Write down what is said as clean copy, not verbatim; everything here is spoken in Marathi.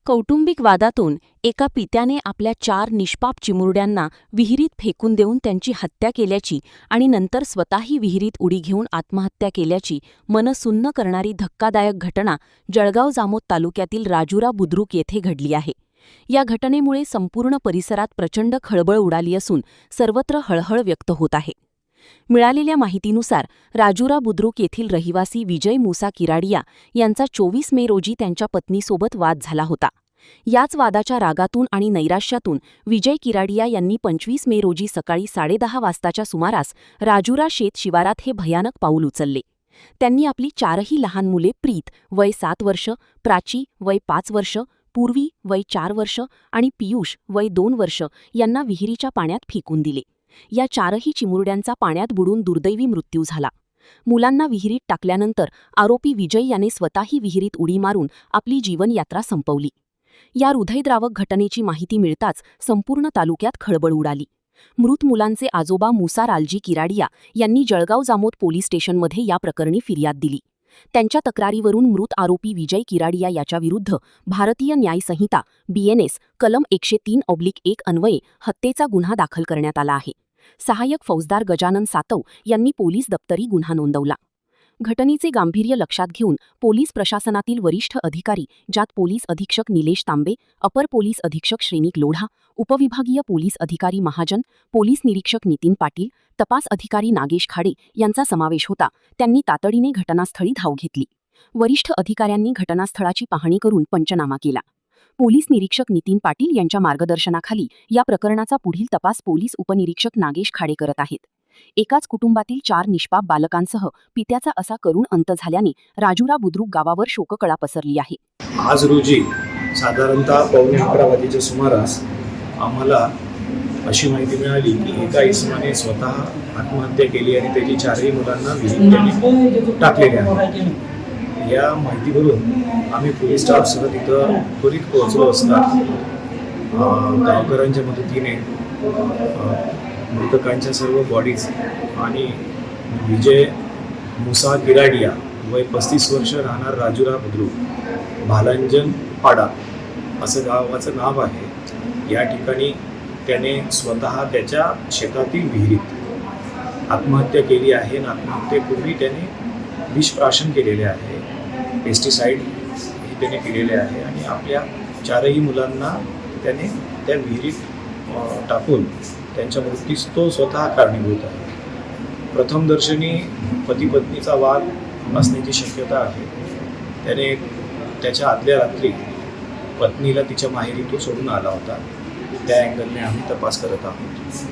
कौटुंबिक वादातून एका पित्याने आपल्या 4 निष्पाप चिमुरड्यांना विहिरीत फेकून देऊन त्यांची हत्या केल्याची आणि नंतर स्वतःही विहिरीत उडी घेऊन आत्महत्या केल्याची मन सुन्न करणारी धक्कादायक घटना जळगाव जामोद तालुक्यातील राजुरा बुद्रुक येथे घडली आहे। या घटनेमुळे संपूर्ण परिसरात प्रचंड खळबळ उडाली असून सर्वत्र हळहळ व्यक्त होत आहे। मिळालेल्या माहितीनुसार राजुरा बुद्रुक येथील रहिवासी विजय मुसा किराडिया यांचा 24 मे रोजी त्यांच्या पत्नीसोबत वाद झाला होता। याच वादाच्या रागातून आणि नैराश्यातून विजय किराडिया यांनी 25 मे रोजी सकाळी 10:30 वाजताच्या सुमारास राजुरा शेत शिवारात हे भयानक पाऊल उचलले। त्यांनी आपली 4ही लहान मुले प्रीत वय 7 वर्ष, प्राची वय 5 वर्ष, पूर्वी वय 4 वर्ष आणि पियुष वय 2 वर्ष यांना विहिरीच्या पाण्यात फेकून दिले। या 4ही चिमुरड्यांचा पाण्यात बुडून दुर्दैवी मृत्यू झाला। मुलांना विहिरीत टाकल्यानंतर आरोपी विजय याने स्वतःही विहिरीत उडी मारून आपली जीवनयात्रा संपवली। या हृदयद्रावक घटनेची माहिती मिळताच संपूर्ण तालुक्यात खळबळ उडाली। मृत मुलांचे आजोबा मुसा रालजी किराडिया यांनी जळगाव जामोद पोलीस स्टेशनमध्ये या प्रकरणी फिर्याद दिली। त्यांच्या तक्रारीवरून मृत आरोपी विजय किराडिया याच्याविरुद्ध भारतीय न्याय संहिता BNS कलम 103/1 अन्वये हत्येचा गुन्हा दाखल करण्यात आला आहे। सहाय्यक फौजदार गजानन सातव यांनी पोलीस दप्तरी गुन्हा नोंदवला। घटनेचे गांभीर्य लक्षात घेऊन पोलीस प्रशासनातील वरिष्ठ अधिकारी ज्यात पोलीस अधीक्षक निलेश तांबे, अपर पोलीस अधीक्षक श्रेनिक लोढा, उपविभागीय पोलीस अधिकारी महाजन, पोलीस निरीक्षक नितीन पाटील, तपास अधिकारी नागेश खाडे यांचा समावेश होता, त्यांनी तातडीने घटनास्थळी धाव घेतली। वरिष्ठ अधिकाऱ्यांनी घटनास्थळाची पाहणी करून पंचनामा केला। पोलीस निरीक्षक नितीन पाटील यांच्या मार्गदर्शनाखाली या प्रकरणाचा पुढील तपास पोलीस उपनिरीक्षक नागेश खाडे करत आहेत। एकाच कुटुंबातील 4 निष्पाप बालकांसह पित्याचा असा करुण अंत झाल्याने राजुरा बुद्रुक गावावर शोककळा पसरली आहे। आज रोजी साधारणतः 11:15 वाजेच्या सुमारास आम्हाला अशी माहिती मिळाली की एका इसमाने स्वतः आत्महत्या केली आणि त्याची 4ही मुलांना विहिरीत टाकलेले आहे। या माहितीवरून आम्ही पोलीस स्टाफसह तिथं त्वरित पोहोचलो असता गावकऱ्यांच्या मदतीने मृतकांच्या सर्व बॉडीज आणि विजय मुसा किराडिया वय 35 वर्ष राहणार राजुरा बुद्रुक भालांजन पाडा असं गावाचं नाव आहे। या ठिकाणी त्याने स्वतः त्याच्या शेतातील विहिरीत आत्महत्या केली आहे आणि आत्महत्येपूर्वी त्याने विषप्राशन केलेले आहे, पेस्टिसाइड हे त्याने केलेले आहे आणि आपल्या 4ही मुलांना त्याने त्या विहिरीत टाकून त्यांच्या मृत्यूस तो स्वतः कारणीभूत आहे। प्रथमदर्शनी पती पत्नीचा वाद असण्याची शक्यता आहे। त्याने त्याच्या आदल्या रात्री पत्नीला तिच्या माहेरी तो सोडून आला होता। त्या अँगलने आम्ही तपास करत आहोत।